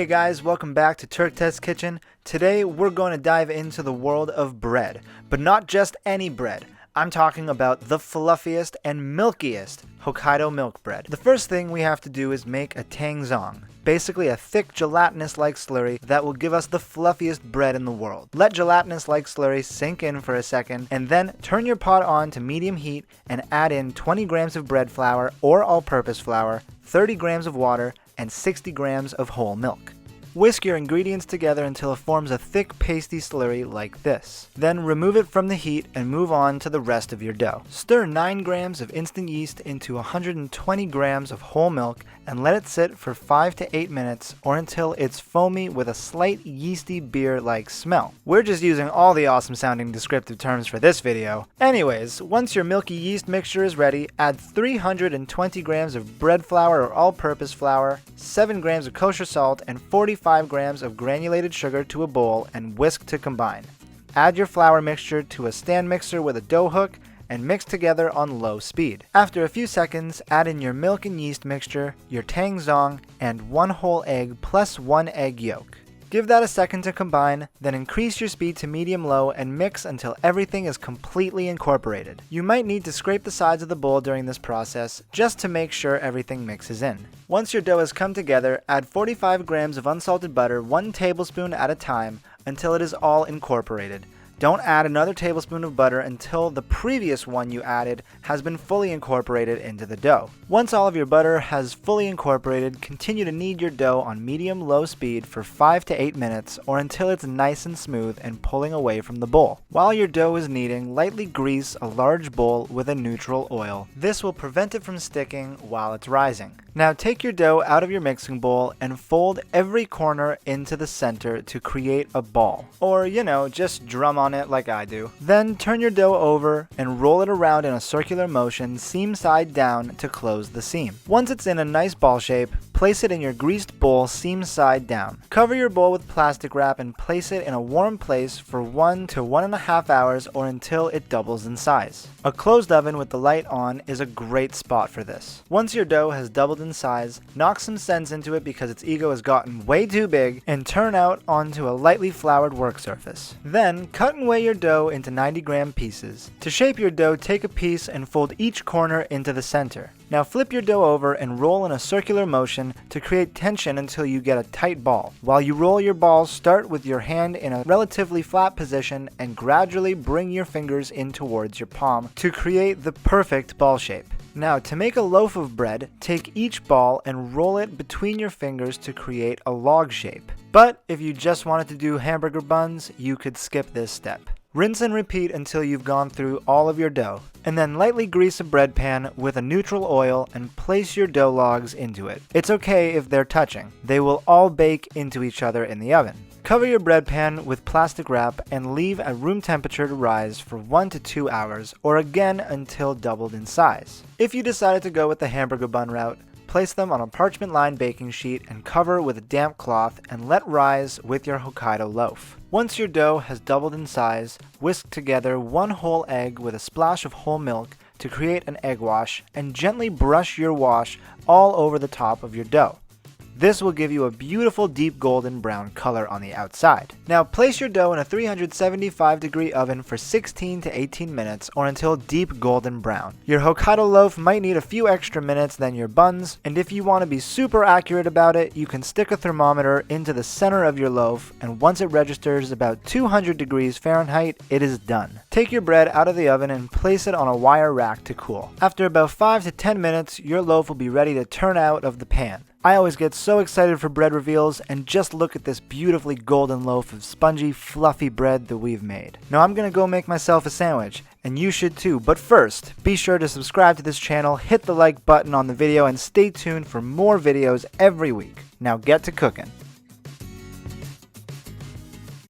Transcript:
Hey guys, welcome back to Taerk's Kitchen. Today we're going to dive into the world of bread, but not just any bread. I'm talking about the fluffiest and milkiest Hokkaido milk bread. The first thing we have to do is make a tangzong, basically a thick gelatinous-like slurry that will give us the fluffiest bread in the world. Let gelatinous-like slurry sink in for a second, and then turn your pot on to medium heat and add in 20 grams of bread flour or all-purpose flour, 30 grams of water, and 60 grams of whole milk. Whisk your ingredients together until it forms a thick pasty slurry like this. Then remove it from the heat and move on to the rest of your dough. Stir 9 grams of instant yeast into 120 grams of whole milk and let it sit for 5 to 8 minutes or until it's foamy with a slight yeasty beer-like smell. We're just using all the awesome sounding descriptive terms for this video. Anyways, once your milky yeast mixture is ready, add 320 grams of bread flour or all-purpose flour, 7 grams of kosher salt, and 45 grams of granulated sugar to a bowl and whisk to combine. Add your flour mixture to a stand mixer with a dough hook and mix together on low speed. After a few seconds, add in your milk and yeast mixture, your tangzong, and 1 whole egg plus 1 egg yolk. Give that a second to combine, then increase your speed to medium-low and mix until everything is completely incorporated. You might need to scrape the sides of the bowl during this process just to make sure everything mixes in. Once your dough has come together, add 45 grams of unsalted butter 1 tablespoon at a time until it is all incorporated. Don't add another tablespoon of butter until the previous one you added has been fully incorporated into the dough. Once all of your butter has fully incorporated, continue to knead your dough on medium-low speed for 5 to 8 minutes or until it's nice and smooth and pulling away from the bowl. While your dough is kneading, lightly grease a large bowl with a neutral oil. This will prevent it from sticking while it's rising. Now take your dough out of your mixing bowl and fold every corner into the center to create a ball. Or, just drum on it like I do. Then turn your dough over and roll it around in a circular motion, seam side down to close the seam. Once it's in a nice ball shape, place it in your greased bowl seam side down. Cover your bowl with plastic wrap and place it in a warm place for 1 to 1.5 hours or until it doubles in size. A closed oven with the light on is a great spot for this. Once your dough has doubled in size, knock some sense into it because its ego has gotten way too big and turn out onto a lightly floured work surface. Then cut and weigh your dough into 90-gram pieces. To shape your dough, take a piece and fold each corner into the center. Now flip your dough over and roll in a circular motion to create tension until you get a tight ball. While you roll your balls, start with your hand in a relatively flat position and gradually bring your fingers in towards your palm to create the perfect ball shape. Now, to make a loaf of bread, take each ball and roll it between your fingers to create a log shape. But if you just wanted to do hamburger buns, you could skip this step. Rinse and repeat until you've gone through all of your dough, and then lightly grease a bread pan with a neutral oil and place your dough logs into it. It's okay if they're touching. They will all bake into each other in the oven. Cover your bread pan with plastic wrap and leave at room temperature to rise for 1 to 2 hours or again until doubled in size. If you decided to go with the hamburger bun route, place them on a parchment-lined baking sheet and cover with a damp cloth and let rise with your Hokkaido loaf. Once your dough has doubled in size, whisk together 1 whole egg with a splash of whole milk to create an egg wash and gently brush your wash all over the top of your dough. This will give you a beautiful deep golden brown color on the outside. Now place your dough in a 375-degree oven for 16 to 18 minutes or until deep golden brown. Your Hokkaido loaf might need a few extra minutes than your buns, and if you want to be super accurate about it, you can stick a thermometer into the center of your loaf, and once it registers about 200 degrees Fahrenheit, it is done. Take your bread out of the oven and place it on a wire rack to cool. After about 5 to 10 minutes, your loaf will be ready to turn out of the pan. I always get so excited for bread reveals, and just look at this beautifully golden loaf of spongy, fluffy bread that we've made. Now I'm gonna go make myself a sandwich, and you should too, but first, be sure to subscribe to this channel, hit the like button on the video, and stay tuned for more videos every week. Now get to cooking.